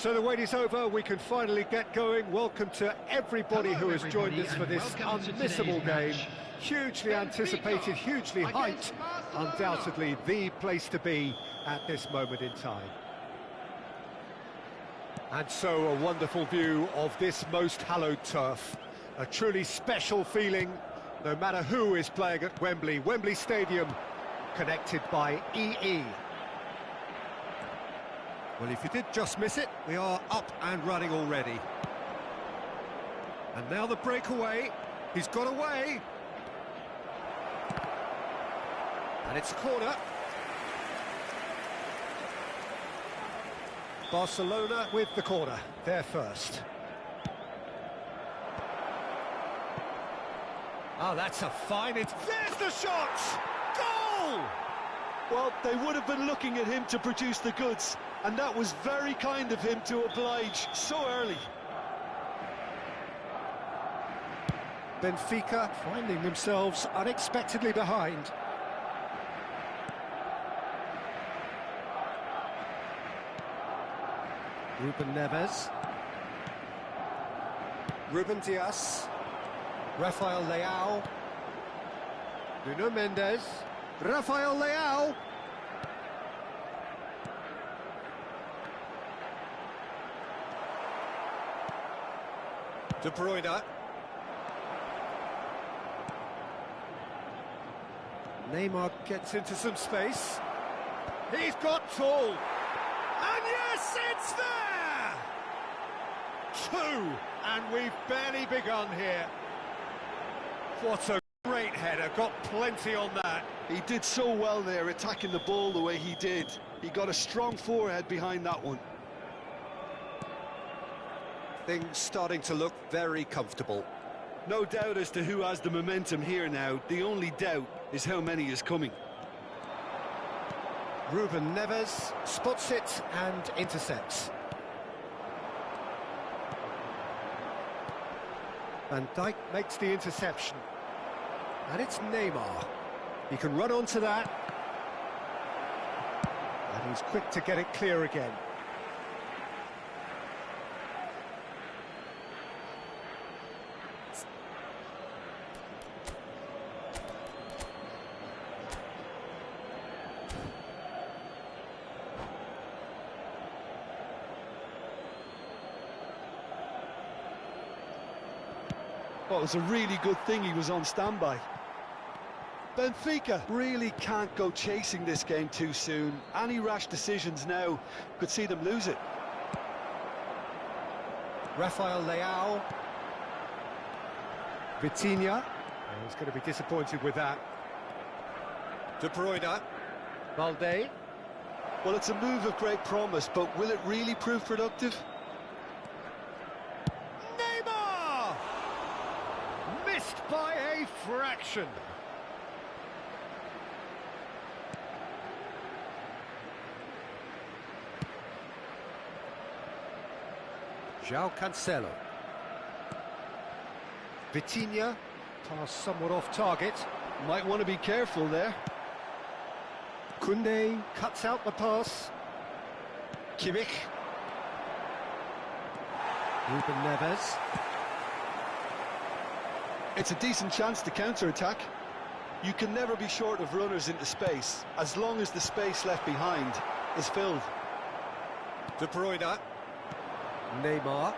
So the wait is over, we can finally get going. Welcome to everybody who has joined us for this unmissable game. Hugely anticipated, hugely hyped, undoubtedly the place to be at this moment in time. And so a wonderful view of this most hallowed turf. A truly special feeling, no matter who is playing at Wembley. Wembley Stadium, connected by EE. Well, if you did just miss it, we are up and running already. And now the breakaway. He's got away. And it's a corner. Barcelona with the corner. They're first. Oh, that's a fine... There's the shot! Goal! Well, they would have been looking at him to produce the goods, and that was very kind of him to oblige so early. Benfica finding themselves unexpectedly behind. Ruben Neves. Ruben Dias. Rafael Leao. Nuno Mendes. Rafael Leao. De Bruyne. Neymar gets into some space. He's got tall. And yes, it's there! 2, and we've barely begun here. What a great header, got plenty on that. He did so well there, attacking the ball the way he did. He got a strong forehead behind that one. Things starting to look very comfortable. No doubt as to who has the momentum here now. The only doubt is how many is coming. Ruben Neves spots it and intercepts. Van Dijk makes the interception. And it's Neymar. He can run onto that. And he's quick to get it clear again. Well, it was a really good thing he was on standby. Benfica really can't go chasing this game too soon. Any rash decisions now could see them lose it. Rafael Leao. Vitinha. He's going to be disappointed with that. De Bruyne. Valde. Well, it's a move of great promise, but will it really prove productive? Missed by a fraction. João Cancelo. Vitinha, pass somewhat off target. Might want to be careful there. Koundé cuts out the pass. Kimmich. Ruben Neves. It's a decent chance to counter-attack. You can never be short of runners into space, as long as the space left behind is filled. De Bruyne. Neymar.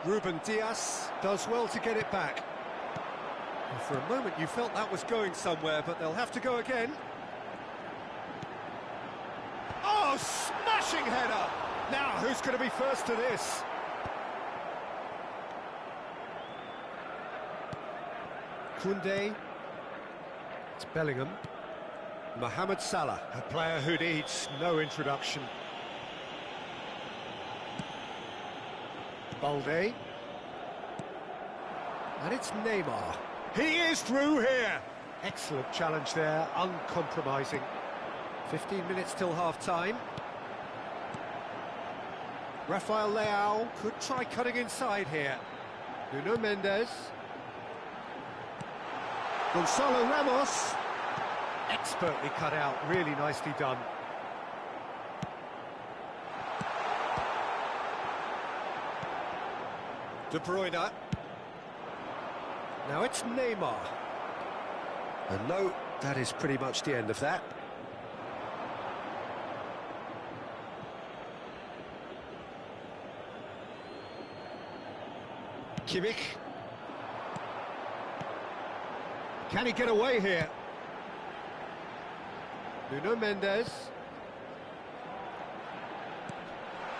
Ruben Dias does well to get it back. And for a moment you felt that was going somewhere, but they'll have to go again. Oh, smashing header! Now, who's going to be first to this? Koundé. It's Bellingham. Mohamed Salah, a player who needs no introduction. Valde. And it's Neymar. He is through here! Excellent challenge there, uncompromising. 15 minutes till half-time. Rafael Leao could try cutting inside here. Nuno Mendes. Gonzalo Ramos. Expertly cut out, really nicely done. De Bruyne. Now it's Neymar. And no, that is pretty much the end of that. Kimmich. Can he get away here? Nuno Mendes.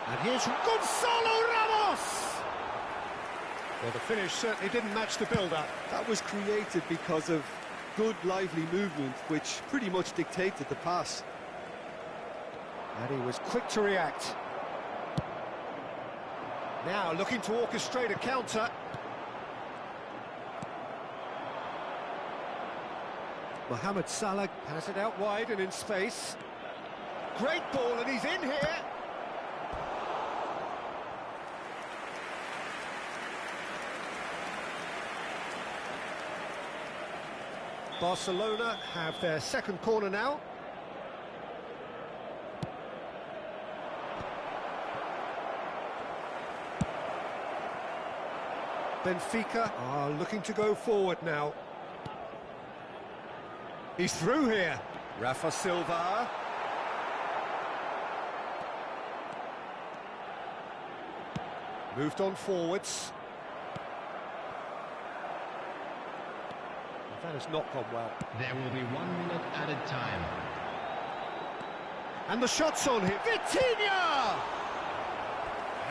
And here's Gonzalo Ramos! Well, the finish certainly didn't match the build-up. That was created because of good, lively movement, which pretty much dictated the pass. And he was quick to react. Now looking to orchestrate a counter. Mohamed Salah has it out wide and in space. Great ball, and he's in here. Barcelona have their second corner now. Benfica are looking to go forward now. He's through here. Rafa Silva. Moved on forwards. That has not gone well. There will be 1 minute added time. And the shot's on him. Vitinha!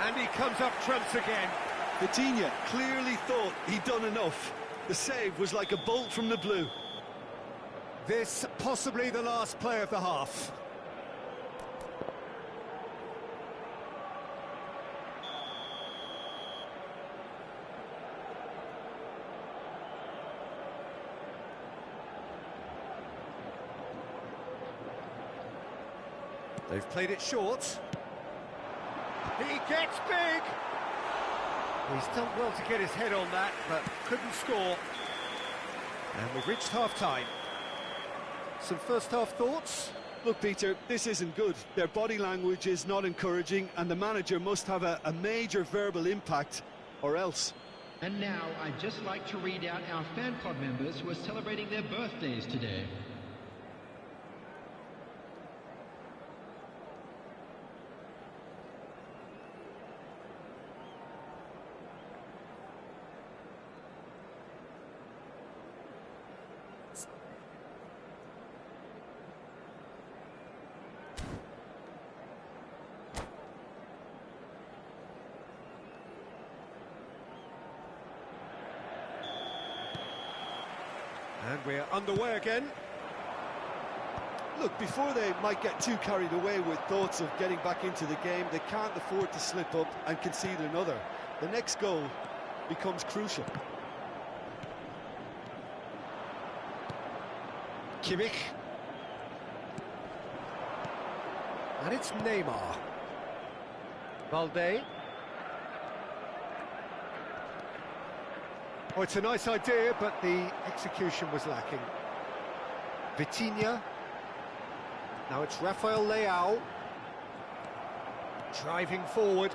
And he comes up trumps again. Vitinha clearly thought he'd done enough. The save was like a bolt from the blue. This possibly the last play of the half. They've played it short. He gets big! He's done well to get his head on that, but couldn't score. And we've reached half-time. Some first-half thoughts? Look, Peter, this isn't good. Their body language is not encouraging, and the manager must have a major verbal impact, or else. And now, I'd just like to read out our fan club members who are celebrating their birthdays today. And we're underway again. Look, before they might get too carried away with thoughts of getting back into the game, they can't afford to slip up and concede another. The next goal becomes crucial. Kimmich. And it's Neymar. Balde. Oh, it's a nice idea, but the execution was lacking. Vitinha. Now it's Rafael Leao. Driving forward.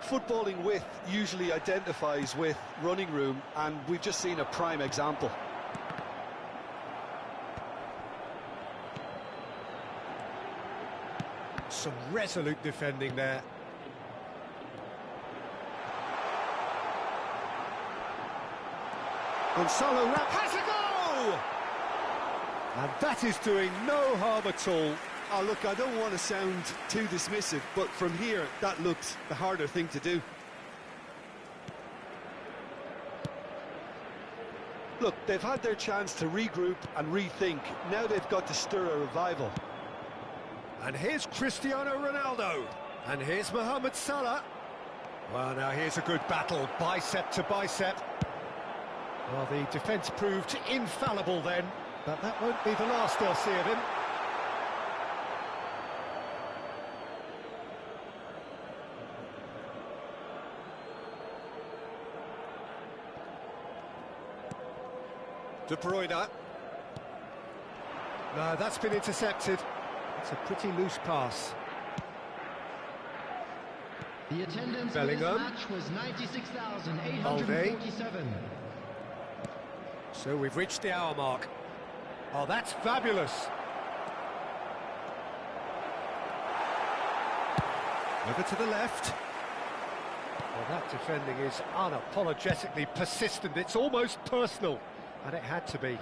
Footballing width usually identifies with running room, and we've just seen a prime example. Some resolute defending there. Gonzalo Ramos has a go! And that is doing no harm at all. Oh, look, I don't want to sound too dismissive, but from here, that looked the harder thing to do. Look, they've had their chance to regroup and rethink. Now they've got to stir a revival. And here's Cristiano Ronaldo. And here's Mohamed Salah. Well, now here's a good battle, bicep to bicep. Well, the defence proved infallible then, but that won't be the last they'll see of him. De Bruyne. No, that's been intercepted. It's a pretty loose pass. The attendance for this Bellingham. match was 96,847. So we've reached the hour mark. Oh, that's fabulous. Over to the left. Well, that defending is unapologetically persistent. It's almost personal, and it had to be.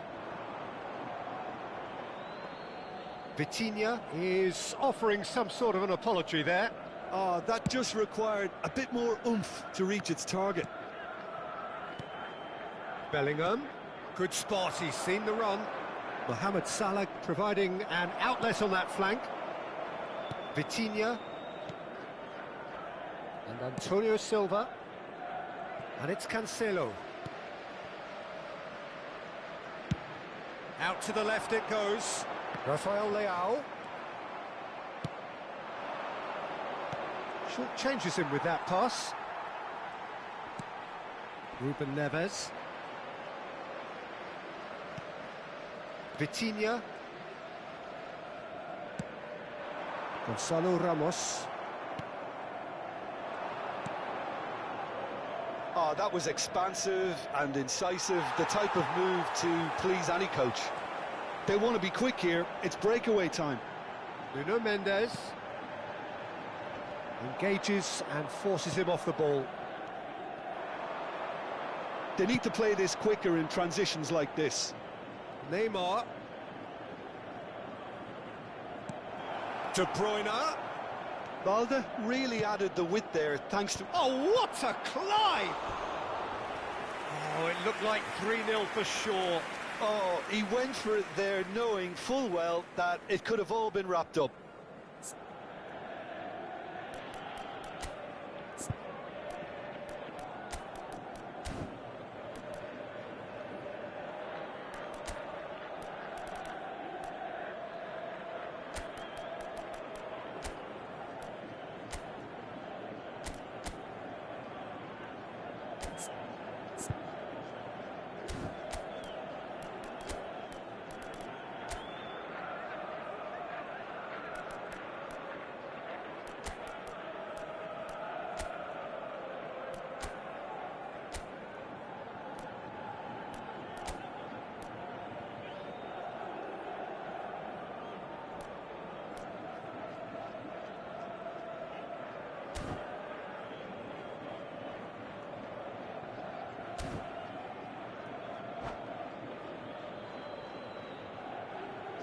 Vitinha is offering some sort of an apology there. Oh, that just required a bit more oomph to reach its target. Bellingham, good spot, he's seen the run. Mohamed Salah providing an outlet on that flank. Vitinha. And Antonio Silva. And it's Cancelo. Out to the left it goes. Rafael Leao. Short changes him with that pass. Ruben Neves. Vitinha. Gonzalo Ramos. Oh, that was expansive and incisive, the type of move to please any coach. They want to be quick here, it's breakaway time. Nuno Mendes engages and forces him off the ball. They need to play this quicker in transitions like this. Neymar. De Bruyne. Balde really added the width there, thanks to... Oh, what a climb! Oh, it looked like 3-0 for sure. Oh, he went for it there, knowing full well that it could have all been wrapped up.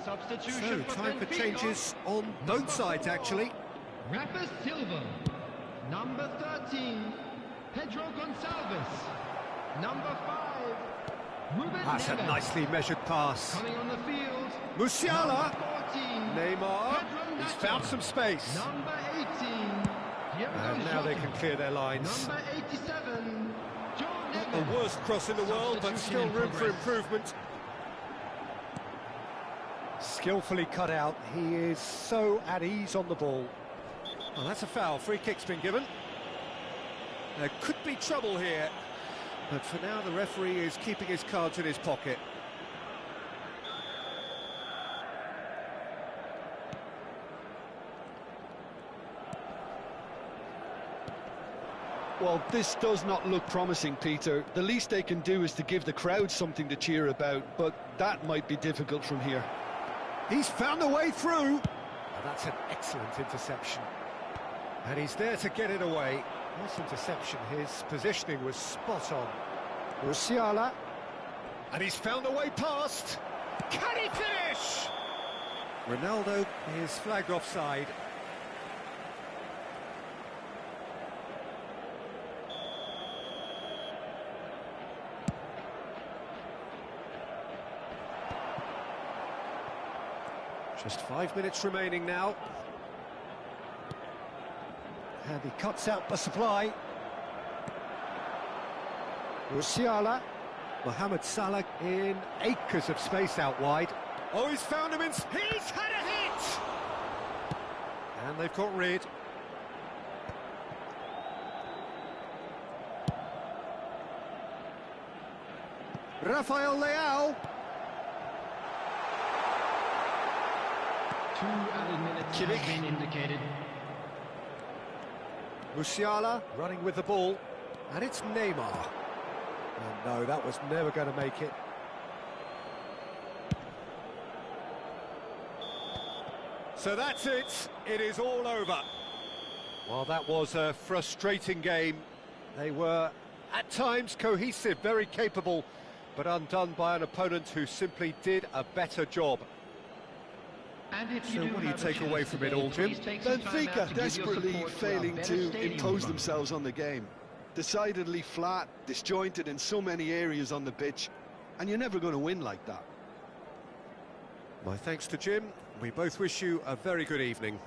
Substitution So, time for changes on both sides, actually. Rafa Silva. Number 13, Pedro Gonçalves. Number 5, Ruben That's a Neves. nicely measured pass. Coming on the field, Musiala. number 14, Neymar. Pedro He's Neto. found some space. Number 18, Diogo And now they Jota. can clear their lines. Number 87, Joe Not the Neves. worst cross in the world, but still Substitution in room for progress. improvement. Skillfully cut out. He is so at ease on the ball. Well, that's a foul. Free kick's been given. There could be trouble here, but for now the referee is keeping his cards in his pocket. Well, this does not look promising, Peter. The least they can do is to give the crowd something to cheer about, but that might be difficult from here. He's found a way through. Now, that's an excellent interception. And he's there to get it away. Nice interception. His positioning was spot on. Musiala. And he's found a way past. Can he finish? Ronaldo is flagged offside. Just 5 minutes remaining now. And he cuts out the supply. Musiala. Mohamed Salah in acres of space out wide. Oh, he's found him in... He's had a hit! And they've got rid. Rafael Leao. 2 added minutes have been indicated. Musiala running with the ball, and it's Neymar. And no, that was never going to make it. So that's it. It is all over. Well, that was a frustrating game. They were, at times, cohesive, very capable, but undone by an opponent who simply did a better job. So what do you take away from it all, Jim? Benfica desperately failing to impose themselves on the game. Decidedly flat, disjointed in so many areas on the pitch, and you're never going to win like that. My thanks to Jim. We both wish you a very good evening.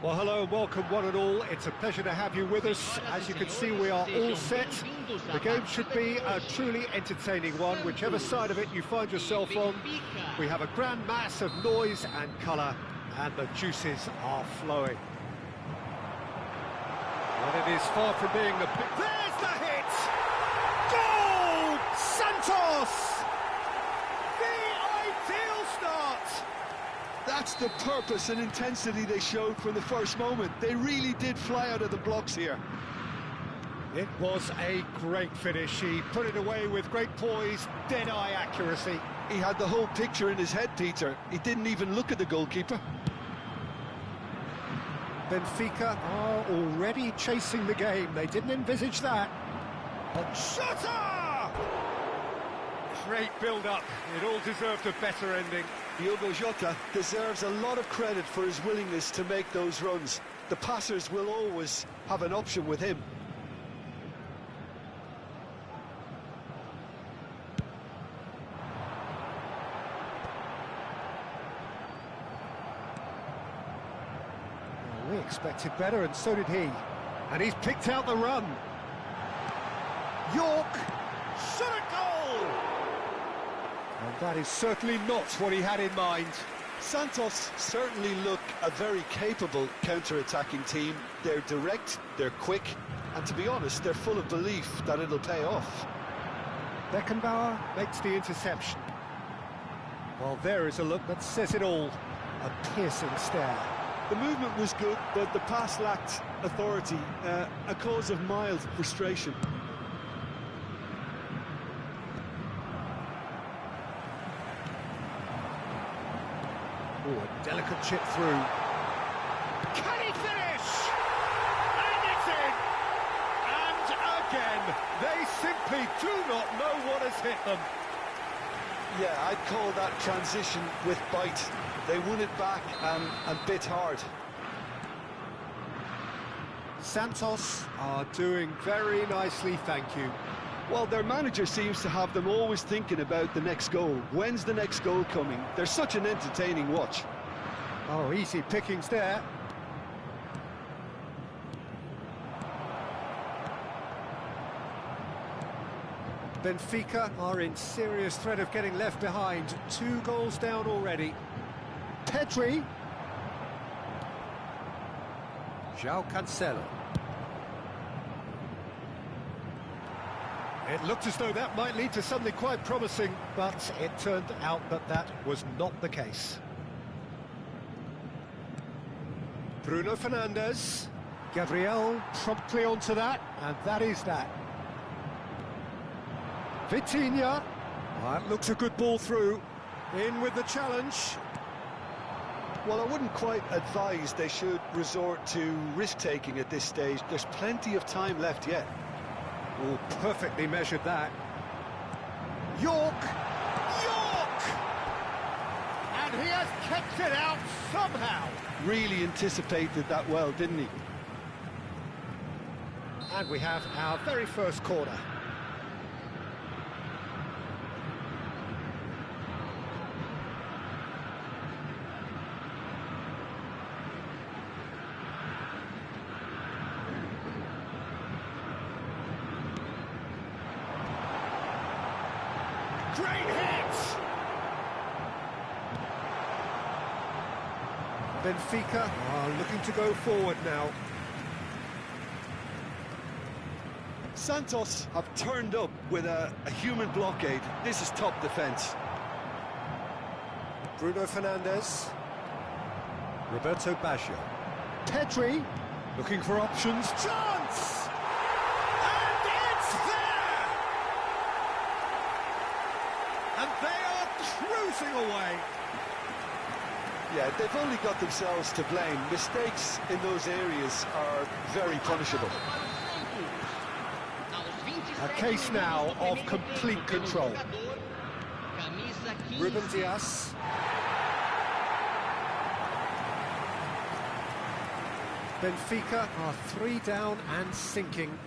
Well, hello and welcome one and all. It's a pleasure to have you with us. As you can see, we are all set. The game should be a truly entertaining one, whichever side of it you find yourself on. We have a grand mass of noise and colour, and the juices are flowing. But it is far from being the... There's the hit! Goal! Santos! The ideal start! That's the purpose and intensity they showed from the first moment. They really did fly out of the blocks here. It was a great finish. He put it away with great poise, dead-eye accuracy. He had the whole picture in his head, Peter. He didn't even look at the goalkeeper. Benfica are already chasing the game. They didn't envisage that. Jota! Great build-up. It all deserved a better ending. Diogo Jota deserves a lot of credit for his willingness to make those runs. The passers will always have an option with him. Well, we expected better, and so did he. And he's picked out the run. York, shot a goal! And that is certainly not what he had in mind. Santos certainly look a very capable counter-attacking team. They're direct, they're quick, and to be honest, they're full of belief that it'll pay off. Beckenbauer makes the interception. Well, there is a look that says it all. A piercing stare. The movement was good, but the pass lacked authority, a cause of mild frustration. Oh, a delicate chip through. Can he finish? And it's in! And again, they simply do not know what has hit them. Yeah, I'd call that transition with bite. They won it back and bit hard. Santos are doing very nicely, thank you. Well, their manager seems to have them always thinking about the next goal. When's the next goal coming? They're such an entertaining watch. Oh, easy pickings there. Benfica are in serious threat of getting left behind. 2 goals down already. Pedri. João Cancelo. It looked as though that might lead to something quite promising, but it turned out that that was not the case. Bruno Fernandes. Gabriel promptly onto that, and that is that. Vitinha. That looks a good ball through. In with the challenge. Well, I wouldn't quite advise they should resort to risk-taking at this stage. There's plenty of time left yet. Oh, perfectly measured that. York! York! And he has kept it out somehow. Really anticipated that well, didn't he? And we have our very first corner. Great hit! Benfica are looking to go forward now. Santos have turned up with a human blockade. This is top defence. Bruno Fernandes. Roberto Baggio. Pedri, looking for options. Chance! And it's there! And they are cruising away. Yeah, they've only got themselves to blame. Mistakes in those areas are very punishable. A case now of complete control. Ruben Dias. Benfica are 3 down and sinking.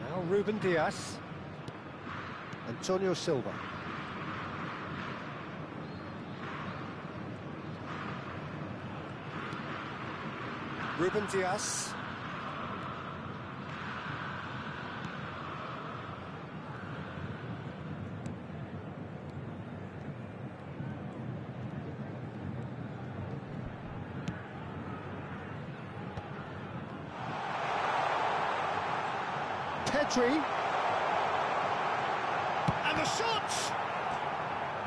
Now Ruben Dias. Antonio Silva. Ruben Dias. Pedri. And the shot!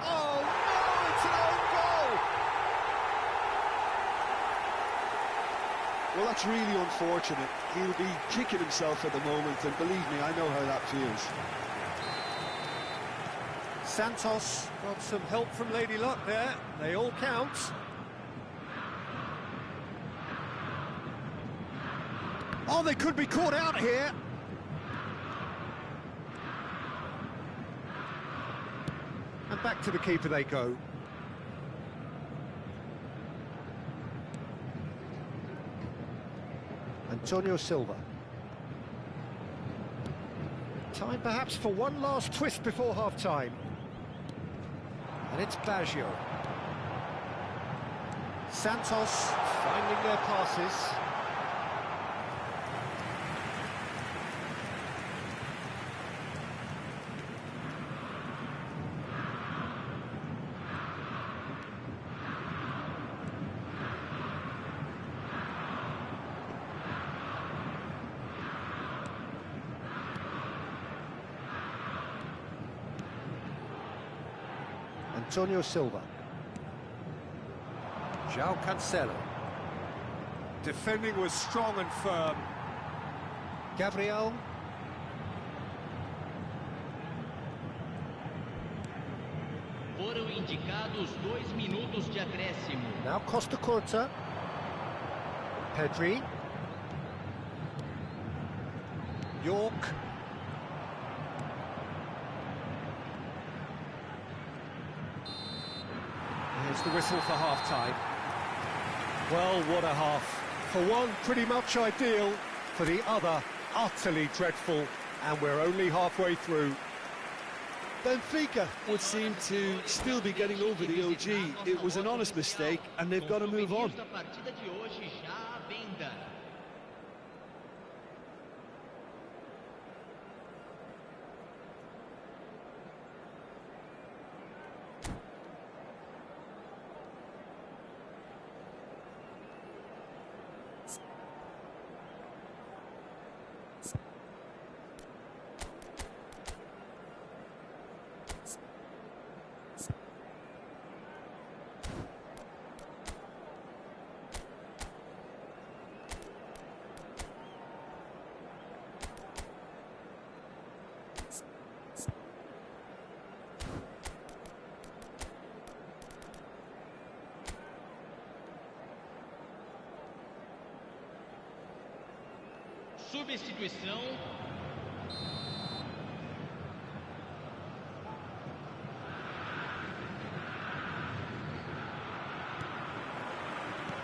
Oh no, it's an own goal! Well, that's really unfortunate. He'll be kicking himself at the moment, and believe me, I know how that feels. Santos got some help from Lady Luck there. They all count. Oh, they could be caught out here. And back to the keeper they go. Antonio Silva. Time perhaps for one last twist before half-time. And it's Baggio. Santos finding their passes. Silva. João Cancelo. Defending was strong and firm. Gabriel. Foram indicados 2 minutos de acréscimo. Now Costa Curta. Pedri. York. Here's the whistle for half-time. Well, what a half. For one, pretty much ideal. For the other, utterly dreadful. And we're only halfway through. Benfica would seem to still be getting over the OG. It was an honest mistake, and they've got to move on. A partida de hoje já à venda. Substituição.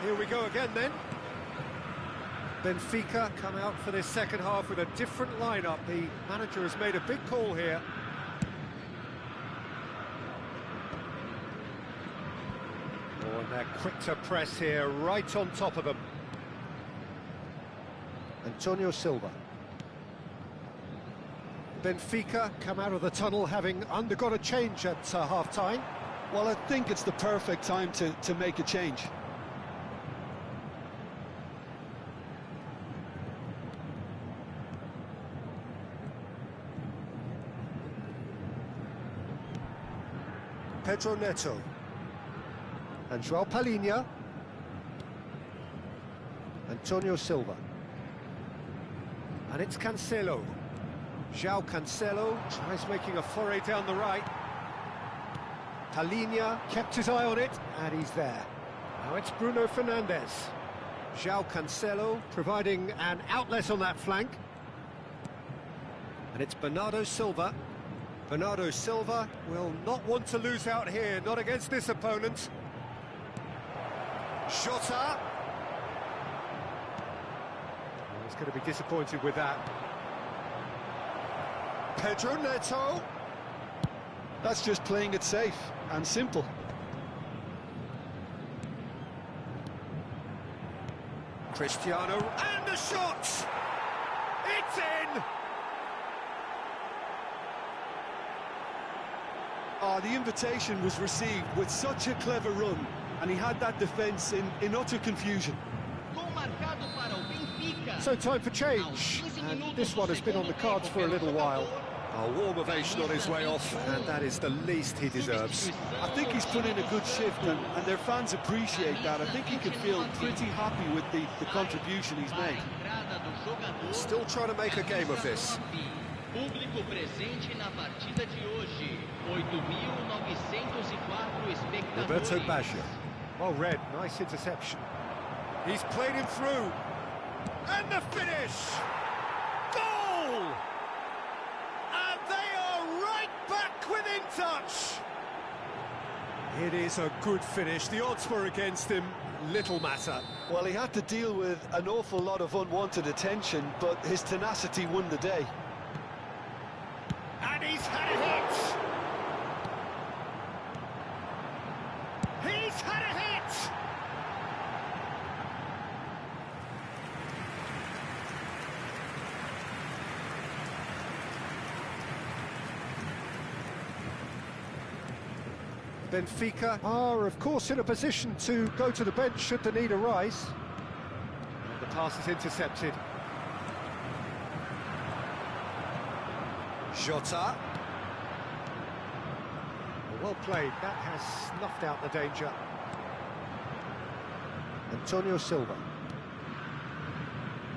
Here we go again then. Benfica come out for this second half with a different lineup. The manager has made a big call here. Oh, and they're quick to press here, right on top of them. Silva. Benfica come out of the tunnel having undergone a change at half-time. Well, I think it's the perfect time to make a change. Pedro Neto. And João Palhinha. Silva. And it's Cancelo. João Cancelo tries making a foray down the right. Palhinha kept his eye on it, and he's there. Now it's Bruno Fernandes. João Cancelo providing an outlet on that flank. And it's Bernardo Silva. Bernardo Silva will not want to lose out here, not against this opponent. Jota. He's going to be disappointed with that. Pedro Neto. That's just playing it safe and simple. Cristiano, and the shot! It's in! The invitation was received with such a clever run, and he had that defence in utter confusion. So time for change, and this one has been on the cards for a little while. A warm ovation on his way off, and that is the least he deserves. I think he's put in a good shift, and their fans appreciate that. I think he can feel pretty happy with the contribution he's made. Still trying to make a game of this. Público presente na partida de hoje. 8.904 espectadores. Roberto Baggio. Well read, nice interception. He's played him through. And the finish! Goal! And they are right back within touch! It is a good finish. The odds were against him. Little matter. Well, he had to deal with an awful lot of unwanted attention, but his tenacity won the day. And he's had a hit! He's had a hit! Benfica are, of course, in a position to go to the bench should the need arise. And the pass is intercepted. Jota. Well played, that has snuffed out the danger. Antonio Silva.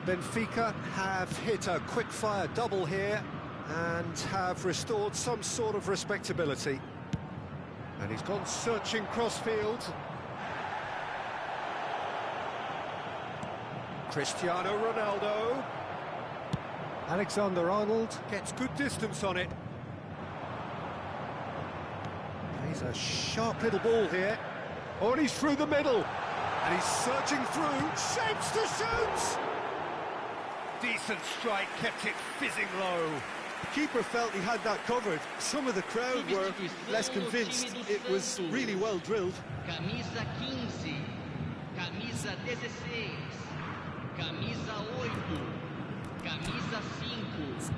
Benfica have hit a quick-fire double here and have restored some sort of respectability. And he's gone searching cross-field. Cristiano Ronaldo. Alexander-Arnold. Gets good distance on it. Plays a sharp little ball here. Oh, and he's through the middle. And he's searching through. Shapes to shoot! Decent strike, kept it fizzing low. Keeper felt he had that covered. Some of the crowd were less convinced. It was really well drilled. Camisa 15, camisa 16, camisa 8, camisa 5.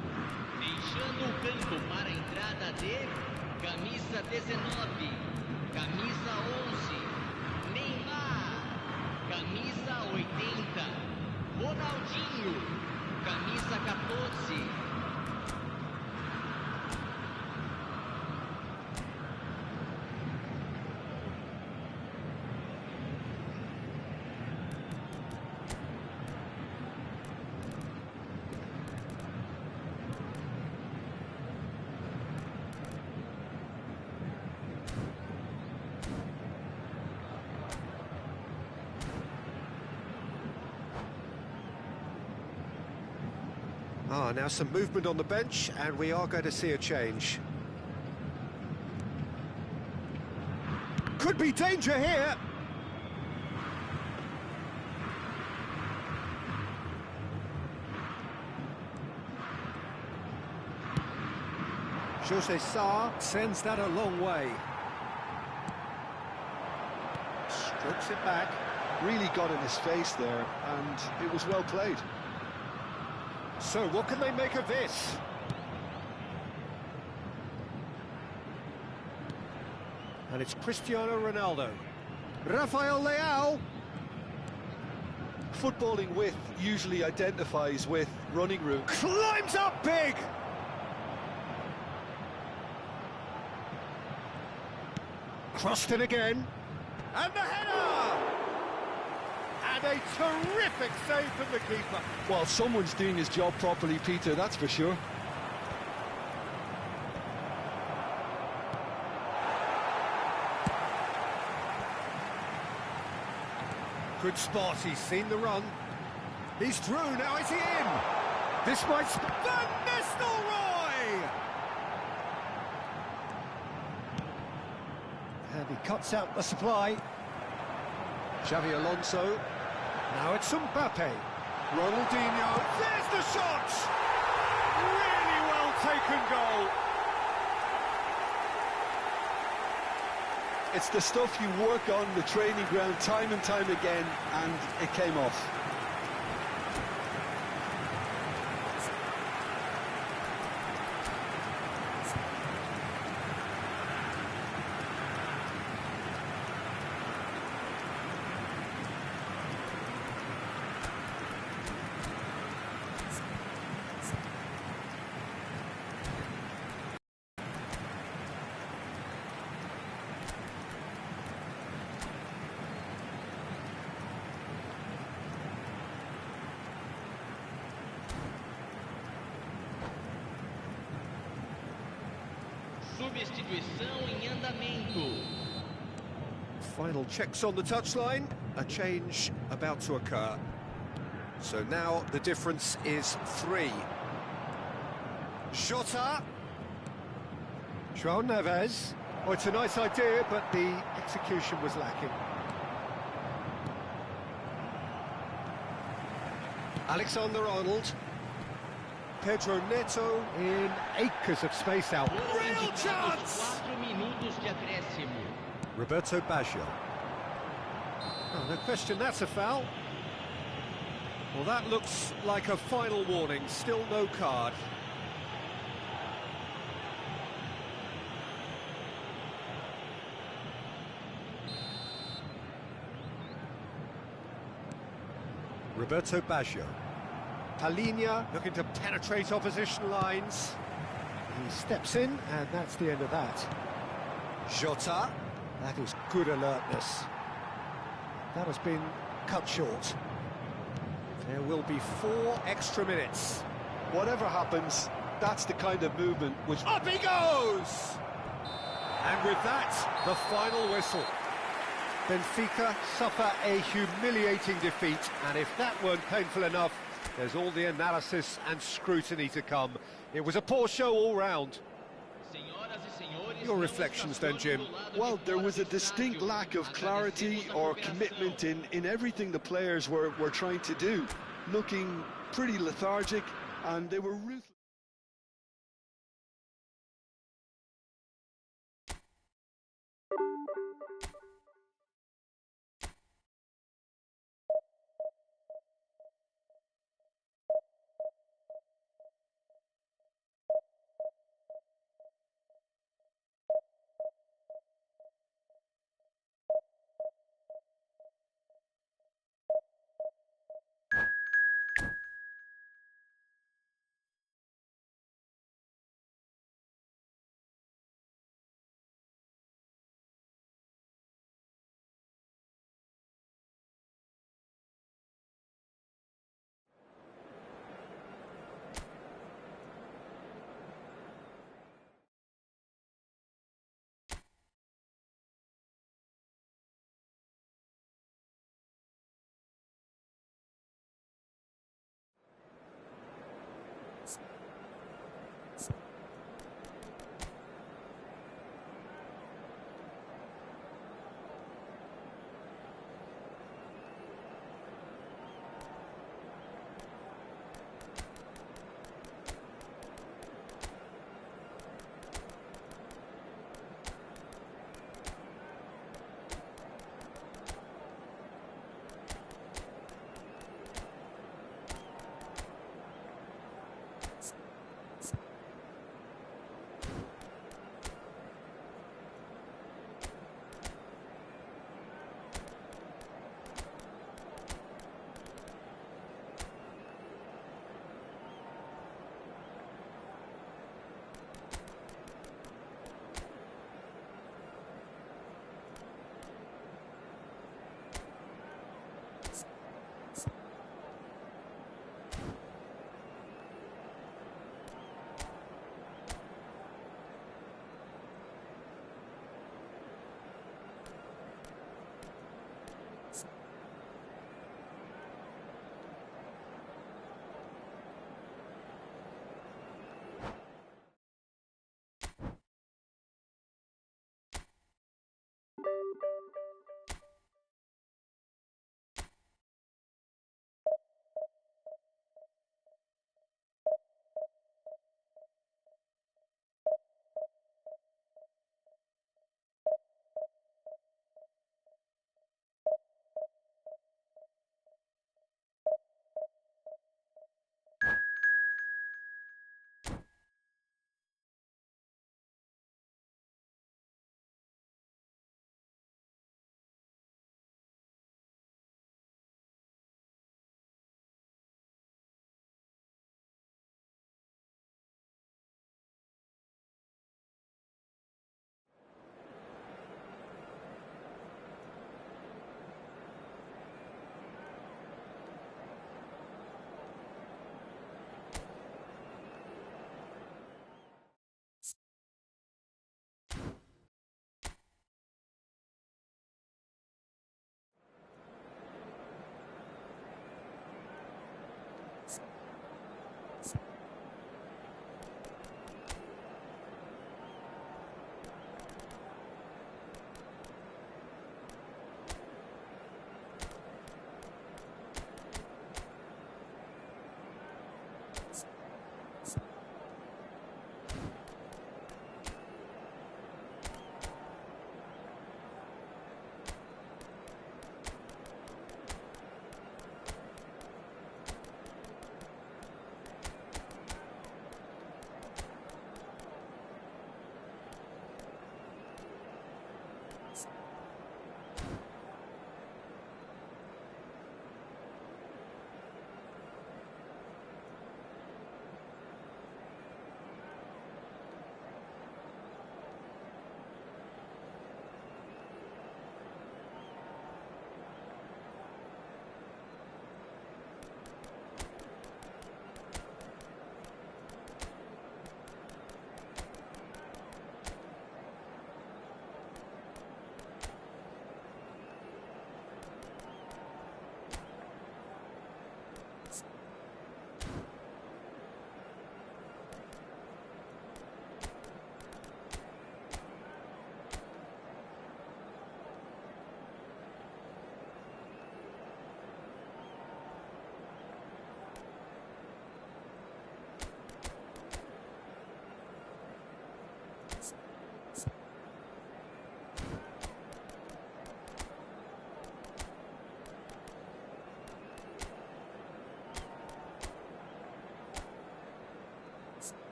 Deixando o campo para a entrada de camisa 19, camisa 11, Neymar, camisa 80, Ronaldinho, camisa 14. Now some movement on the bench, and we are going to see a change. Could be danger here. José Sá sends that a long way. Strokes it back. Really got in his face there, and it was well played. So, what can they make of this? And it's Cristiano Ronaldo. Rafael Leao. Footballing width usually identifies with running room. Climbs up big! Crossed it again. And the header! And a terrific save from the keeper. Well, someone's doing his job properly, Peter, that's for sure. Good spot, he's seen the run. He's through, now is he in? This might... Van Nistelrooy! And he cuts out the supply. Xavi Alonso. Now it's Mbappe. Ronaldinho. There's the shot! Really well taken goal. It's the stuff you work on the training ground time and time again, and it came off. Substituição em andamento. Final checks on the touchline. A change about to occur. So now the difference is 3. Jota. João Neves. Oh, it's a nice idea, but the execution was lacking. Alexander-Arnold. Pedro Neto in acres of space out. Real chance! 4 minutos de acréscimo. Roberto Baggio. Oh, no question, that's a foul. Well, that looks like a final warning. Still no card. Roberto Baggio. Palhinha looking to penetrate opposition lines. He steps in, and that's the end of that. Jota. That is good alertness. That has been cut short. There will be 4 extra minutes. Whatever happens, that's the kind of movement which... Up he goes! And with that, the final whistle. Benfica suffer a humiliating defeat, and if that weren't painful enough, there's all the analysis and scrutiny to come. It was a poor show all round. Your reflections then, Jim? Well, there was a distinct lack of clarity or commitment in everything the players were trying to do. Looking pretty lethargic, and they were ruthless.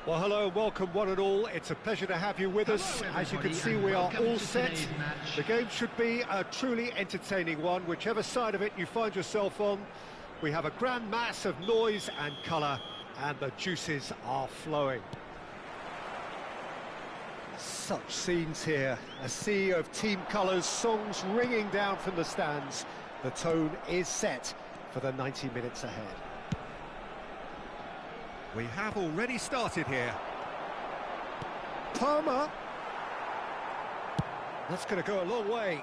Well, hello and welcome one and all. It's a pleasure to have you with us. As you can see, we are all set. The game should be a truly entertaining one, whichever side of it you find yourself on. We have a grand mass of noise and colour, and the juices are flowing. Such scenes here, a sea of team colours, songs ringing down from the stands. The tone is set for the 90 minutes ahead. We have already started here. Palmer. That's going to go a long way.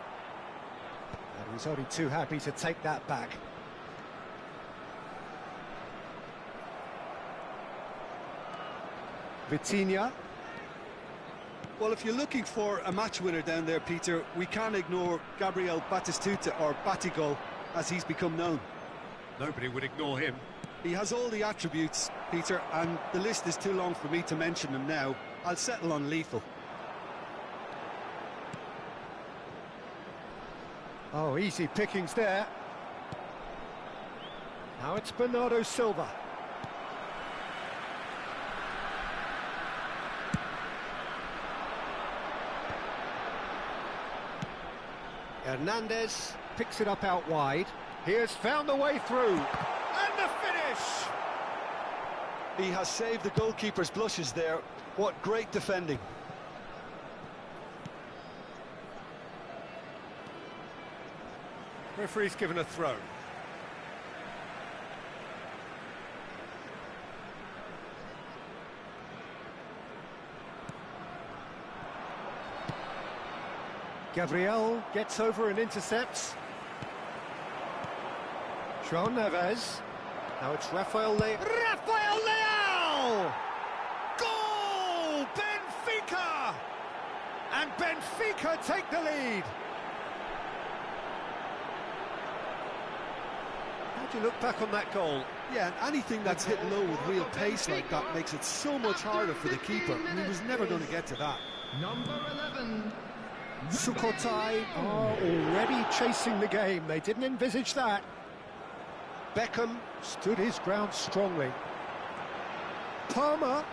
And he's only too happy to take that back. Vitinha. Well, if you're looking for a match winner down there, Peter, we can't ignore Gabriel Batistuta, or Batigol, as he's become known. Nobody would ignore him. He has all the attributes, Peter, and the list is too long for me to mention them now. I'll settle on lethal. Oh, easy pickings there. Now it's Bernardo Silva. Hernandez picks it up out wide. He has found the way through. And the finish! He has saved the goalkeeper's blushes there. What great defending. Referee's given a throw. Gabriel gets over and intercepts. João Neves. Now it's Rafael Leão! Goal! Benfica! And Benfica take the lead. How do you look back on that goal? Yeah, and anything that's hit low with real pace like that makes it so much harder for the keeper, and he was never going to get to that. Number 11. Sukhothai are already chasing the game. They didn't envisage that. Beckham stood his ground strongly. Palmer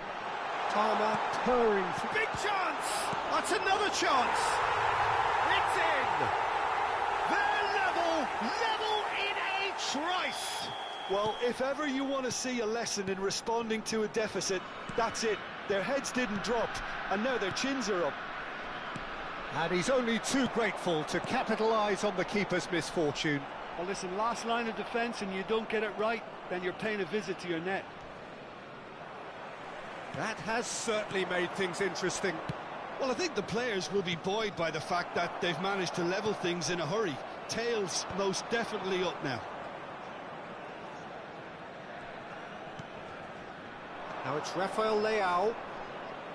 purring. Big chance! That's another chance! It's in! They're level in a trice! Well, if ever you want to see a lesson in responding to a deficit, that's it. Their heads didn't drop, and now their chins are up. And he's only too grateful to capitalise on the keeper's misfortune. Well, listen, last line of defence and you don't get it right, then you're paying a visit to your net. That has certainly made things interesting. Well, I think the players will be buoyed by the fact that they've managed to level things in a hurry. Tails most definitely up now. Now it's Rafael Leão.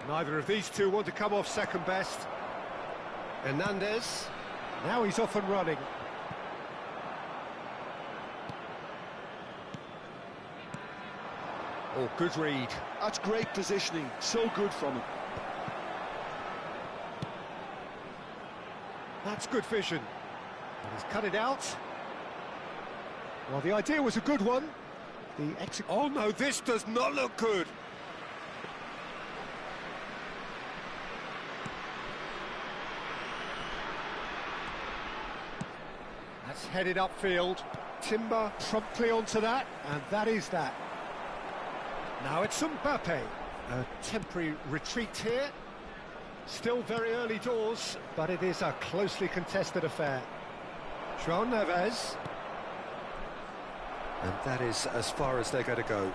Neither of these two want to come off second best. Hernandez. Now he's off and running. Oh, good read. That's great positioning. So good from him. That's good vision. And he's cut it out. Well, the idea was a good one. Oh no, this does not look good. That's headed upfield. Timber promptly onto that, and that is that. Now it's Mbappe. A temporary retreat here. Still very early doors, but it is a closely contested affair. João Neves. And that is as far as they're going to go.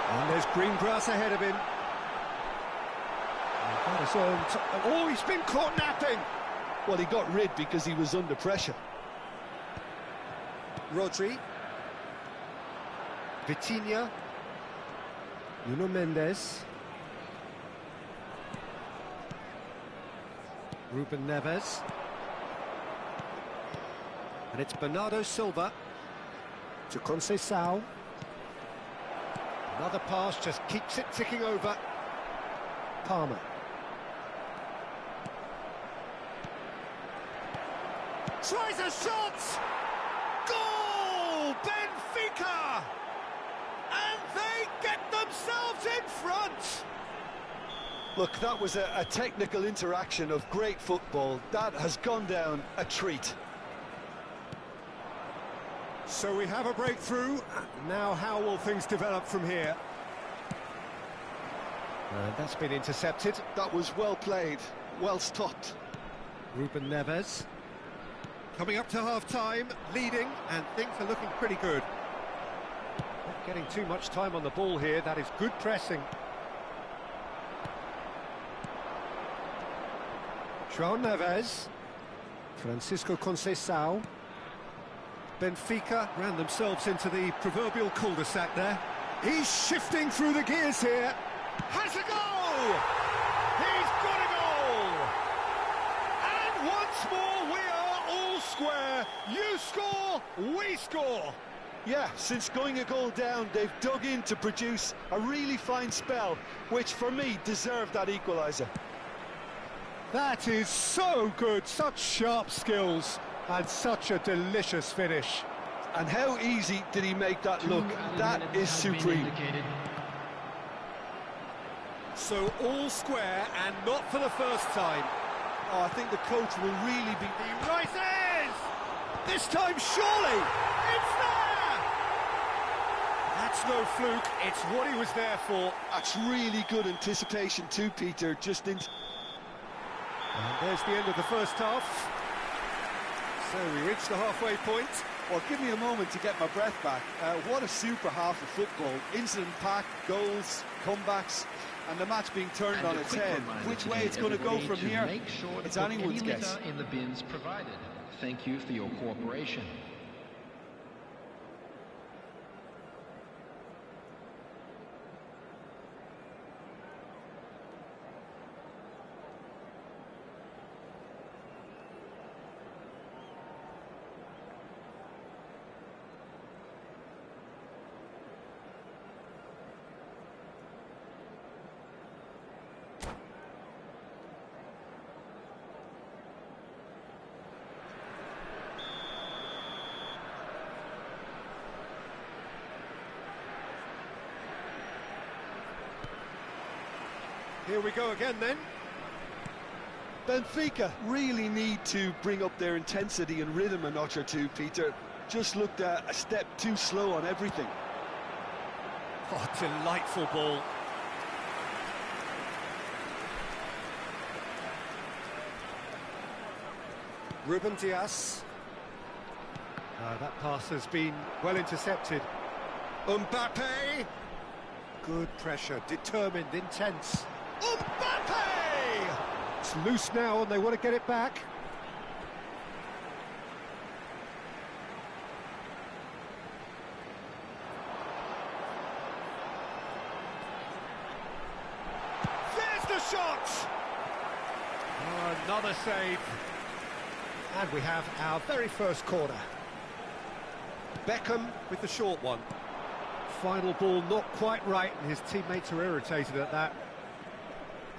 And there's green grass ahead of him. And that is earned. Oh, he's been caught napping. Well, he got rid because he was under pressure. Rodri. Vitinha. Nuno Mendes. Ruben Neves. And it's Bernardo Silva to Conceição. Another pass just keeps it ticking over. Palmer. Tries a shot! Goal! Benfica! And They get themselves in front! Look, that was a technical interaction of great football. That has gone down a treat. So we have a breakthrough. Now how will things develop from here? That's been intercepted. That was well played, well stopped. Ruben Neves. Coming up to half-time, leading, and things are looking pretty good. Not getting too much time on the ball here, that is good pressing. João Neves. Francisco Conceição. Benfica ran themselves into the proverbial cul-de-sac there. He's shifting through the gears here. Has a goal! He's got a goal! And once more we are all square. You score, we score. Yeah, since going a goal down, they've dug in to produce a really fine spell, which for me deserved that equaliser. That is so good, such sharp skills. And such a delicious finish. And how easy did he make that look? That is supreme. So all square and not for the first time. Oh, I think the coach will really be... He rises! This time surely! It's there! That's no fluke, it's what he was there for. That's really good anticipation too, Peter, just in... And there's the end of the first half. So we reach the halfway point. Well, give me a moment to get my breath back. What a super half of football. Incident-packed, goals, comebacks, and the match being turned on its head. Which way it's going to go from here, it's anyone's guess. In the bins provided. Thank you for your cooperation. Here we go again then. Benfica really need to bring up their intensity and rhythm a notch or two, Peter. Just looked a step too slow on everything. Oh, delightful ball. Ruben Dias. That pass has been well intercepted. Mbappe. Good pressure, determined, intense. Mbappe! It's loose now and they want to get it back. There's the shot! Oh, another save. And we have our very first corner. Beckham with the short one. Final ball not quite right, and his teammates are irritated at that.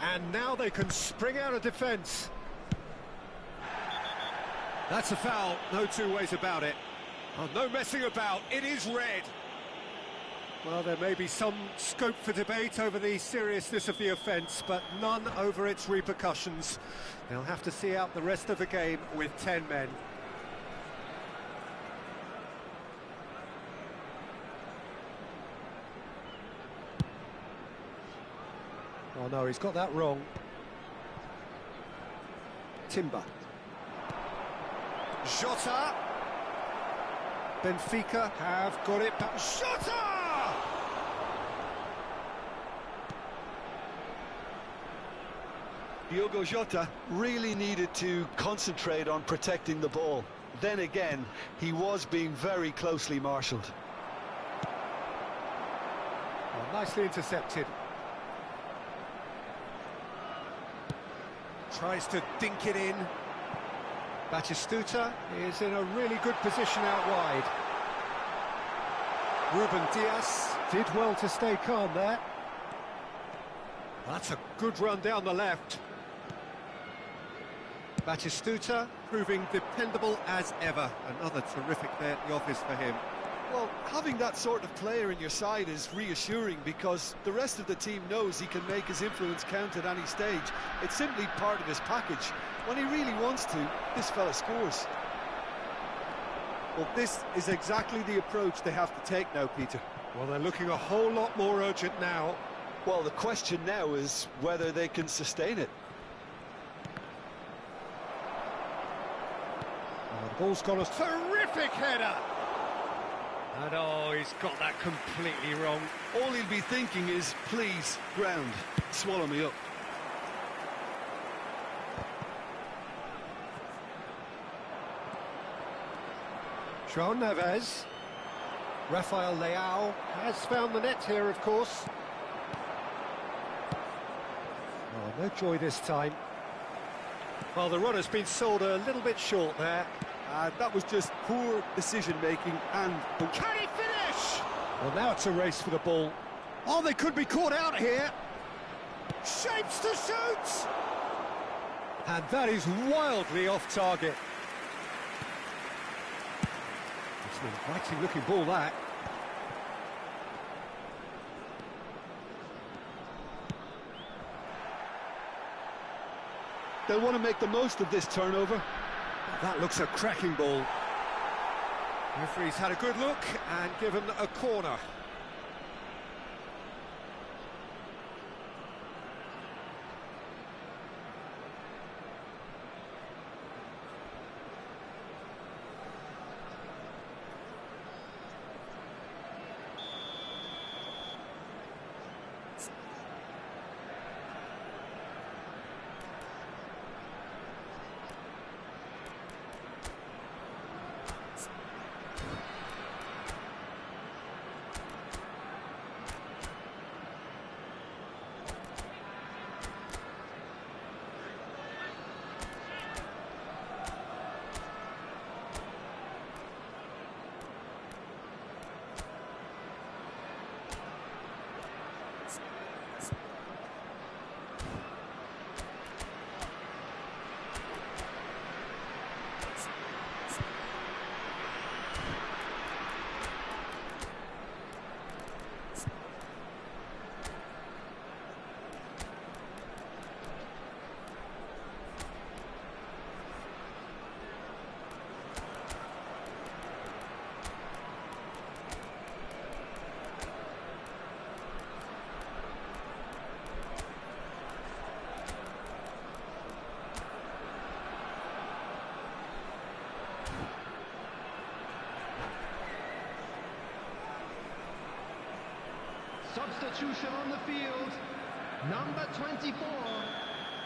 And now they can spring out of defence. That's a foul, no two ways about it. Oh, no messing about, it is red. Well, there may be some scope for debate over the seriousness of the offence, but none over its repercussions. They'll have to see out the rest of the game with 10 men. Oh no, he's got that wrong. Timber. Jota! Benfica have got it back. Jota! Diogo Jota really needed to concentrate on protecting the ball. Then again, he was being very closely marshalled. Oh, nicely intercepted. Tries to dink it in. Batistuta is in a really good position out wide. Ruben Dias did well to stay calm there. That's a good run down the left. Batistuta proving dependable as ever. Another terrific day at the office for him. Well, having that sort of player in your side is reassuring because the rest of the team knows he can make his influence count at any stage. It's simply part of his package. When he really wants to, this fella scores. Well, this is exactly the approach they have to take now, Peter. Well, they're looking a whole lot more urgent now. Well, the question now is whether they can sustain it. Oh, the ball's gone a terrific header! And oh, he's got that completely wrong. All he'll be thinking is, please, ground, swallow me up. João Neves. Rafael Leao has found the net here, of course. Oh, no joy this time. Well, the runner's been sold a little bit short there. That was just poor decision-making and... Can he finish? Well, now it's a race for the ball. Oh, they could be caught out here. Shapes to shoot! And that is wildly off target. It's an inviting-looking ball, that. They'll want to make the most of this turnover. That looks a cracking ball. The referee's had a good look and given a corner. Substitution on the field. Number 24,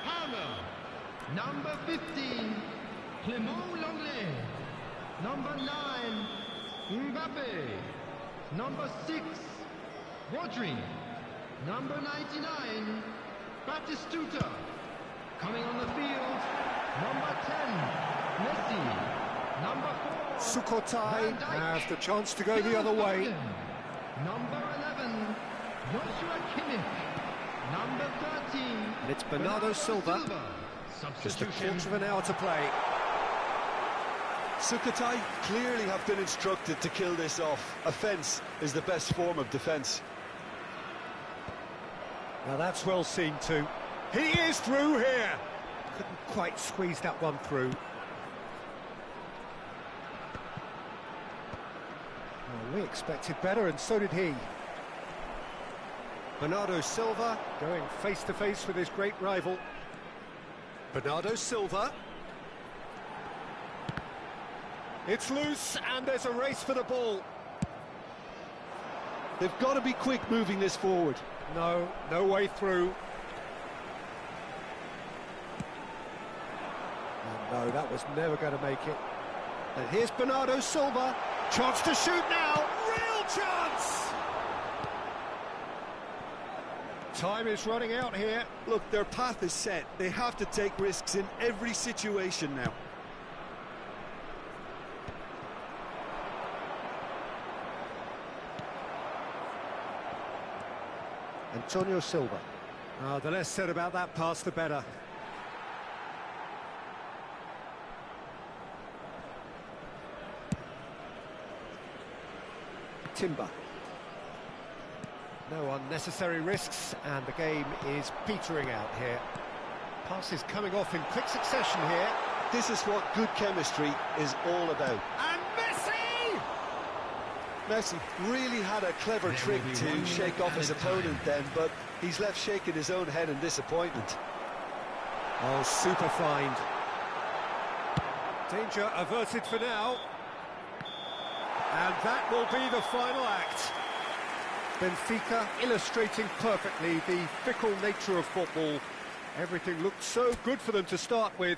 Palmer. Number 15, Clément Lenglet. Number 9, Mbappe. Number 6, Rodri. Number 99, Batistuta. Coming on the field, number 10, Messi. Number 4, Sukhothai has the chance to go the other way. Number 11, Joshua Kimmich. Number 13, And it's Bernardo Silva. Just a quarter of an hour to play. Sukhothai clearly have been instructed to kill this off. Offence is the best form of defence. Now that's well seen too. He is through here. Couldn't quite squeeze that one through. Well, we expected better, and so did he. Bernardo Silva going face-to-face with his great rival. Bernardo Silva. It's loose, and there's a race for the ball. They've got to be quick moving this forward. No, no way through. Oh, no, that was never going to make it. And here's Bernardo Silva. Chance to shoot now. Real chance! Time is running out here. Look, their path is set. They have to take risks in every situation now. Antonio Silva. Oh, the less said about that pass, the better. timber. No unnecessary risks, and the game is petering out here. Passes coming off in quick succession here. This is what good chemistry is all about. And Messi! Messi really had a clever trick to shake off his opponent then, but he's left shaking his own head in disappointment. Oh, super find. Danger averted for now. And that will be the final act. Benfica illustrating perfectly the fickle nature of football. Everything looked so good for them to start with,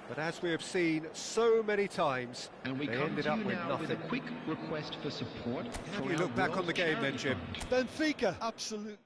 but as we have seen so many times, And we they come ended to up you with now nothing. with a quick request for support. How do for you our look back on World the game then, Charity Jim? Fund. Benfica, absolutely.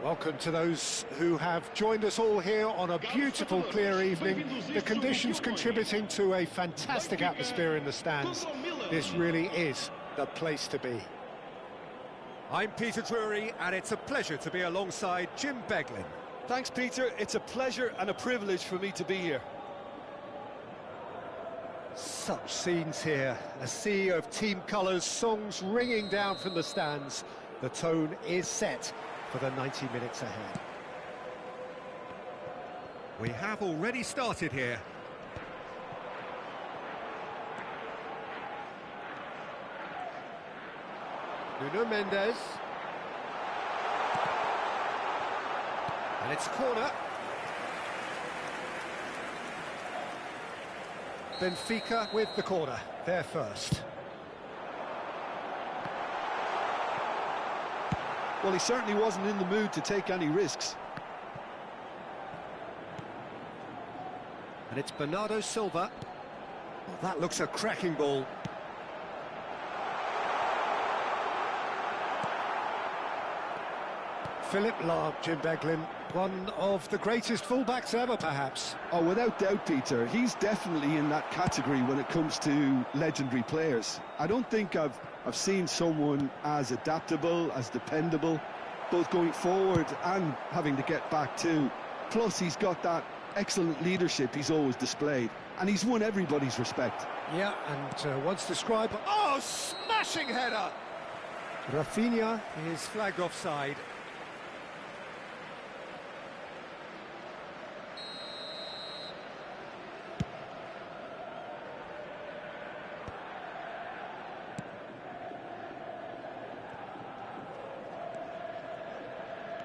Welcome to those who have joined us all here on a beautiful, clear evening. The conditions contributing to a fantastic atmosphere in the stands. This really is the place to be. I'm Peter Drury, and it's a pleasure to be alongside Jim Beglin. Thanks, Peter. It's a pleasure and a privilege for me to be here. Such scenes here, a sea of team colours, songs ringing down from the stands. The tone is set for the 90 minutes ahead. We have already started here. Nuno Mendes. And it's corner. Benfica with the corner, there first. Well, he certainly wasn't in the mood to take any risks. And it's Bernardo Silva. Well, that looks a cracking ball. Philip Lahm, Jim Beglin, one of the greatest fullbacks ever, perhaps. Oh, without doubt, Peter. He's definitely in that category when it comes to legendary players. I don't think I've seen someone as adaptable, as dependable, both going forward and having to get back too. Plus, he's got that excellent leadership he's always displayed, and he's won everybody's respect. Yeah, and once described... Oh, smashing header! Rafinha is flagged offside.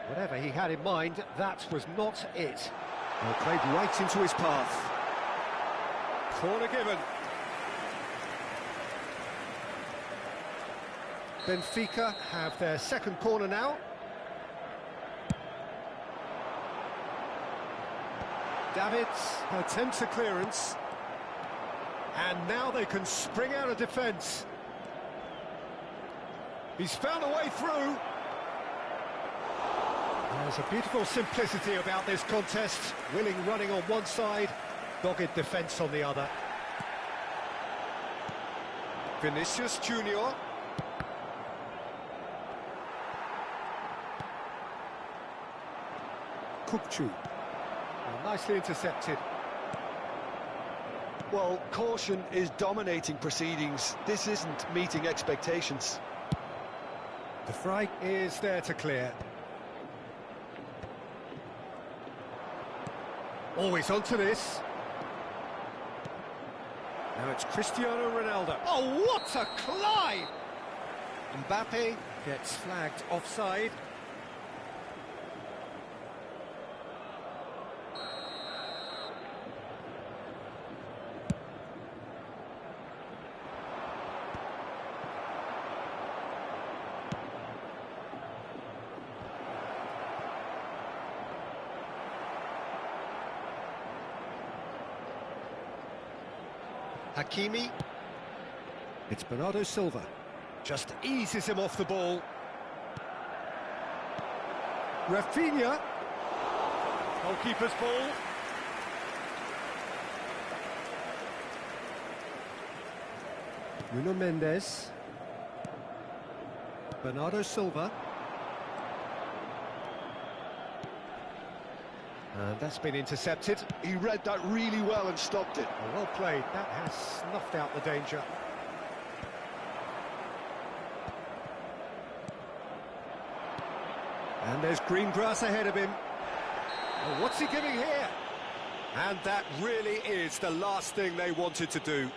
Whatever he had in mind, that was not it. Well, played right into his path. Corner given. Benfica have their second corner now. Davids attempts a clearance. And now they can spring out of defence. He's found a way through. There's a beautiful simplicity about this contest. Willing running on one side, dogged defence on the other. Vinicius Junior. Kukçu. Well, nicely intercepted. Well, caution is dominating proceedings. This isn't meeting expectations. De Vrij is there to clear. Always onto this. Now it's Cristiano Ronaldo. Oh, what a climb! Mbappe gets flagged offside. Hakimi. It's Bernardo Silva. Just eases him off the ball. Rafinha. Goalkeeper's ball. Nuno Mendes. Bernardo Silva. And that's been intercepted. He read that really well and stopped it. Well played. That has snuffed out the danger. And there's green grass ahead of him. Oh, what's he giving here? And that really is the last thing they wanted to do.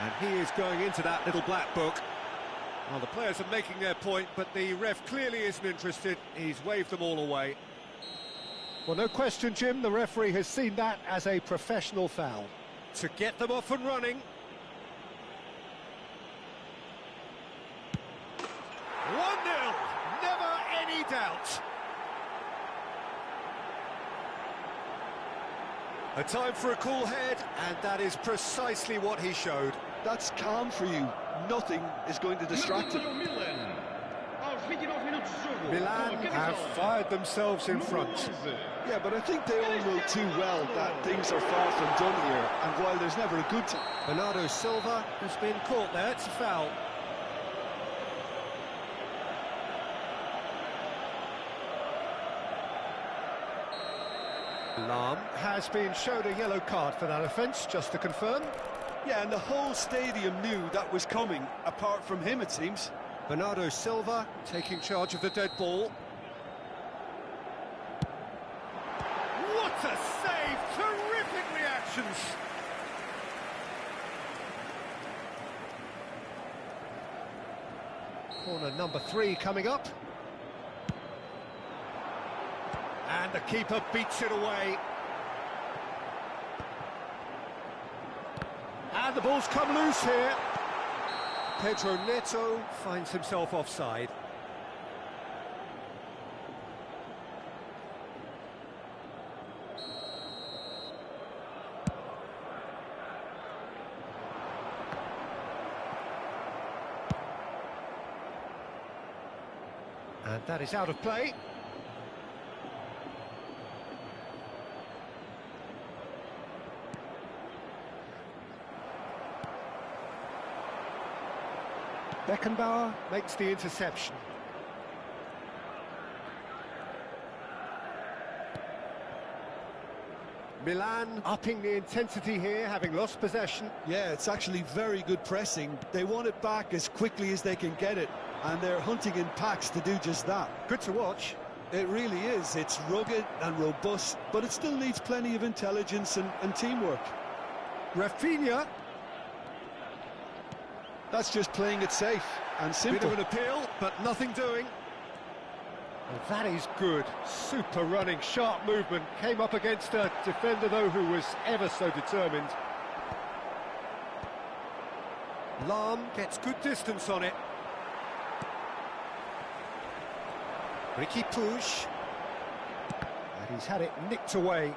And he is going into that little black book. Well, the players are making their point, but the ref clearly isn't interested. He's waved them all away. Well, no question, Jim, the referee has seen that as a professional foul. To get them off and running. 1-0, never any doubt. A time for a cool head, and that is precisely what he showed. That's calm for you. Nothing is going to distract him. Aos 29 minutos. Milan have fired themselves in front. Yeah, but I think they all know too well that things are far from done here, and while there's never a good time... Bernardo Silva has been caught there, it's a foul. Lam has been shown a yellow card for that offence, just to confirm. Yeah, and the whole stadium knew that was coming, apart from him, it seems. Bernardo Silva taking charge of the dead ball. What a save! Terrific reactions! Corner number 3 coming up. And the keeper beats it away. And the ball's come loose here. Pedro Neto finds himself offside. And that is out of play. Beckenbauer makes the interception. Milan upping the intensity here, having lost possession. Yeah, it's actually very good pressing. They want it back as quickly as they can get it, and they're hunting in packs to do just that. Good to watch. It really is. It's rugged and robust, but it still needs plenty of intelligence and teamwork. Rafinha. That's just playing it safe and simple. Bit of an appeal, but nothing doing. Well, that is good. Super running, sharp movement. Came up against a defender, though, who was ever so determined. Lam gets good distance on it. Ricky Puig. And he's had it nicked away.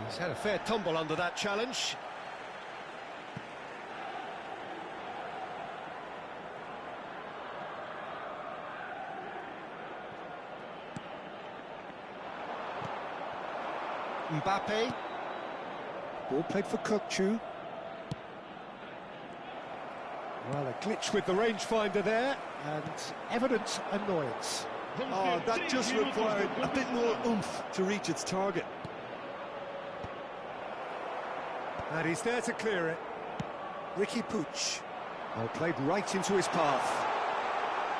He's had a fair tumble under that challenge. Mbappe. Ball played for Kukçu. Well, a glitch with the rangefinder there, and evident annoyance. Oh, that just required a bit more oomph to reach its target. And he's there to clear it. Ricky Puig. Oh, played right into his path.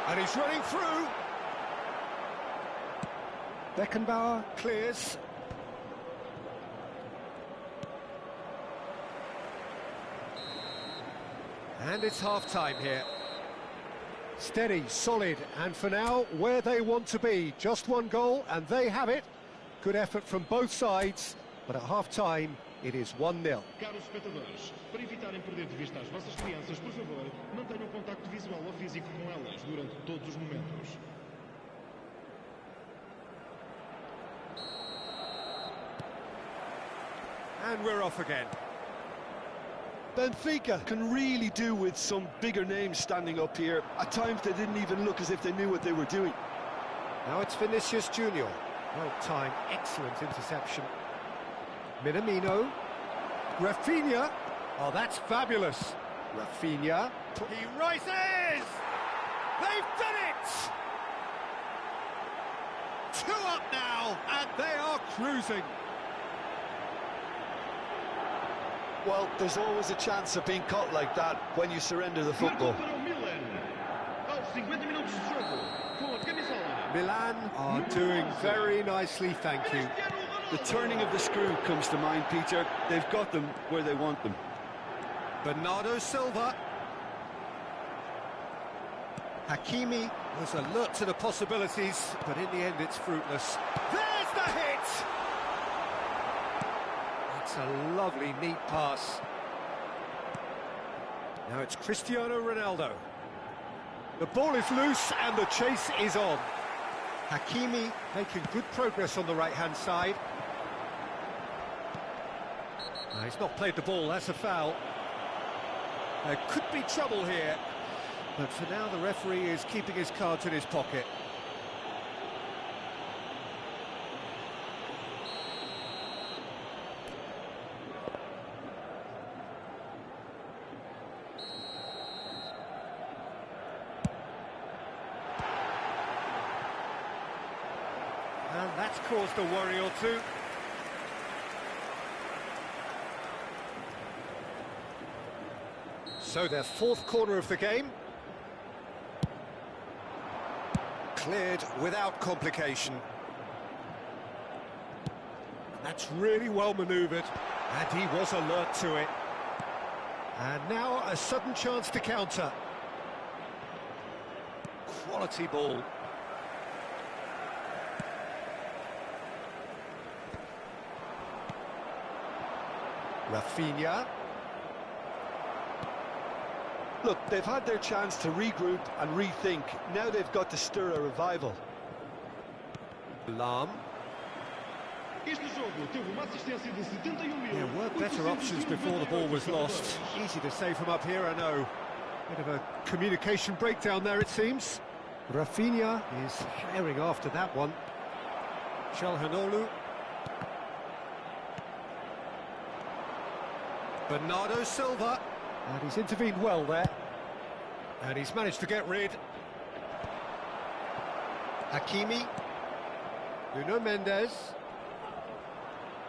And he's running through. Beckenbauer clears. And it's half-time here. Steady, solid, and for now, where they want to be. Just one goal, and they have it. Good effort from both sides, but at half-time, it is 1-0. Caros espectadores, para evitarem perder de vista as vossas crianças, por favor, mantenham contacto visual ou físico com elas durante todos os momentos. And we're off again. Benfica can really do with some bigger names standing up here. At times they didn't even look as if they knew what they were doing. Now it's Vinicius Junior. Well timed, excellent interception. Minamino. Rafinha. Oh, that's fabulous. Rafinha. He rises! They've done it! 2 up now, and they are cruising. Well, there's always a chance of being caught like that when you surrender the football. Milan are doing very nicely, thank you. The turning of the screw comes to mind, Peter. They've got them where they want them. Bernardo Silva. Hakimi was alert to the possibilities, but in the end it's fruitless. There's the hit! That's a lovely, neat pass. Now it's Cristiano Ronaldo. The ball is loose and the chase is on. Hakimi making good progress on the right-hand side. Now, he's not played the ball, that's a foul. There could be trouble here, but for now the referee is keeping his cards in his pocket. And that's caused a worry or two. So their fourth corner of the game. Cleared without complication. That's really well manoeuvred, and he was alert to it. And now a sudden chance to counter. Quality ball. Rafinha. Look, they've had their chance to regroup and rethink. Now they've got to stir a revival. Lam. There were better options before the ball was lost. Easy to say from up here, I know. Bit of a communication breakdown there, it seems. Rafinha is herring after that one. Calhanoglu. Bernardo Silva. And he's intervened well there. And he's managed to get rid. Hakimi. Nuno Mendes.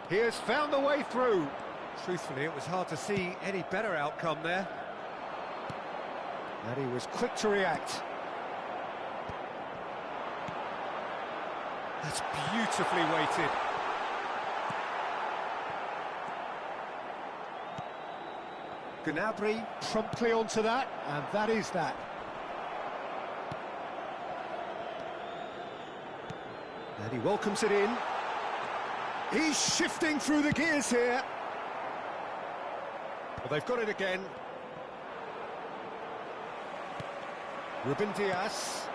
He has found the way through. Truthfully, it was hard to see any better outcome there. And he was quick to react. That's beautifully weighted. Gnabry promptly onto that, and that is that. And he welcomes it in. He's shifting through the gears here. Well, they've got it again. Ruben Dias.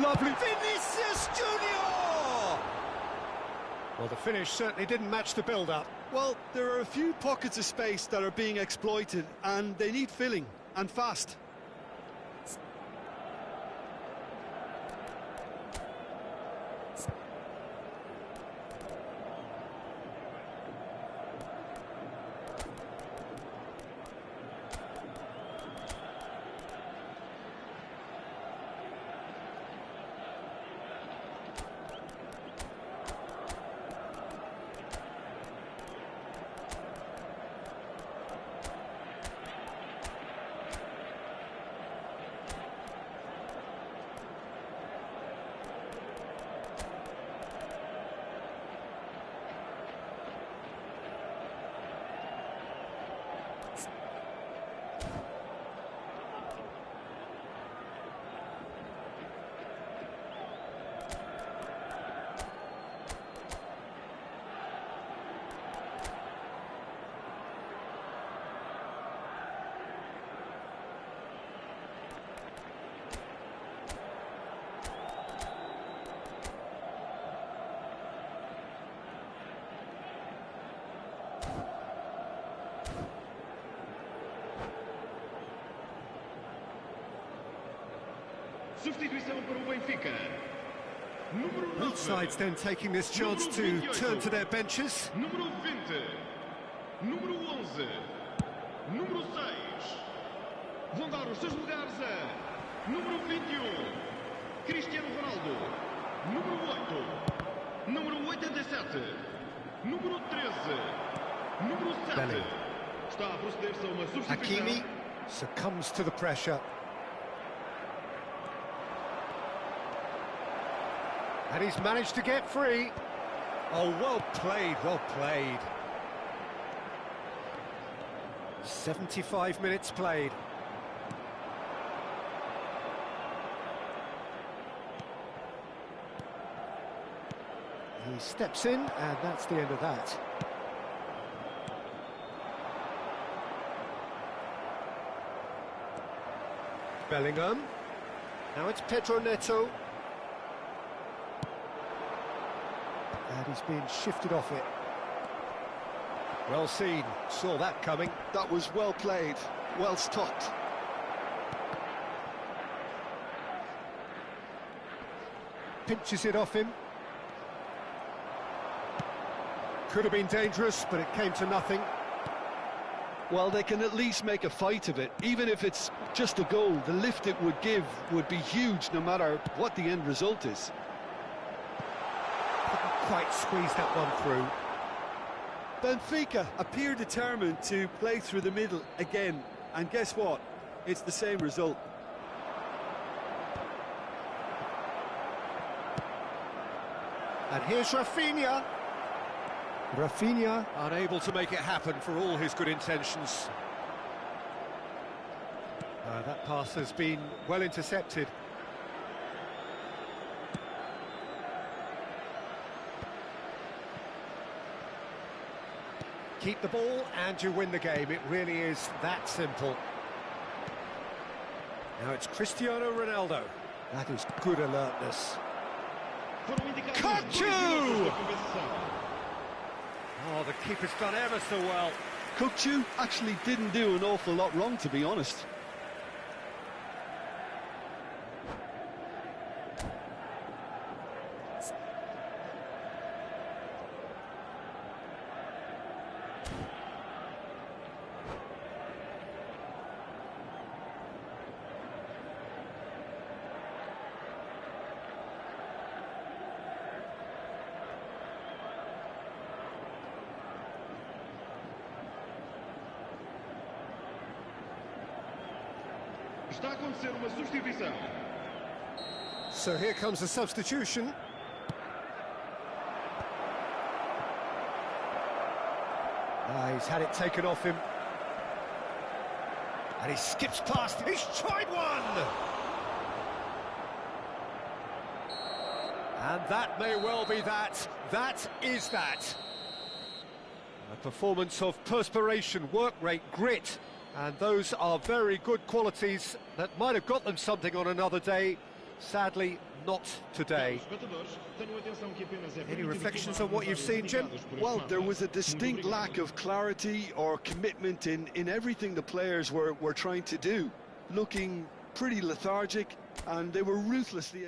Lovely. Vinicius Junior! Well, the finish certainly didn't match the build-up. Well, there are a few pockets of space that are being exploited, and they need filling, and fast. Substituição para o Benfica. Número 9. Both sides then taking this chance to turn to their benches. Número 20. Número 11. Número 6. Vão dar os seus lugares a número 21. Cristiano Ronaldo. Número 8. Número 87. Número 13. Número 7. Belly. Está a proceder-se a uma substituição. Hakimi succumbs to the pressure. And he's managed to get free. Oh, well played, well played. 75 minutes played. He steps in, and that's the end of that. Bellingham. Now it's Pedro Neto. And he's being shifted off it. Well seen, saw that coming. That was well played. well stopped. Pinches it off him. Could have been dangerous, but it came to nothing. Well, they can at least make a fight of it. Even if it's just a goal, the lift it would give would be huge no matter what the end result is. Couldn't quite squeeze that one through. Benfica appear determined to play through the middle again, and guess what? It's the same result. And here's Rafinha. Rafinha unable to make it happen for all his good intentions. That pass has been well intercepted. Keep the ball and you win the game. It really is that simple. Now it's Cristiano Ronaldo. That is good alertness. Kochu! Oh, the keeper's done ever so well. Kochu actually didn't do an awful lot wrong, to be honest. Está a acontecer uma substituição. So here comes the substitution. He's had it taken off him. And he skips past. He's tried one! And that may well be that. That is that. A performance of perspiration, work rate, grit. And those are very good qualities that might have got them something on another day. Sadly, not today. Any reflections on what you've seen, Jim? Well, there was a distinct lack of clarity or commitment in everything the players were trying to do. Looking pretty lethargic, and they were ruthlessly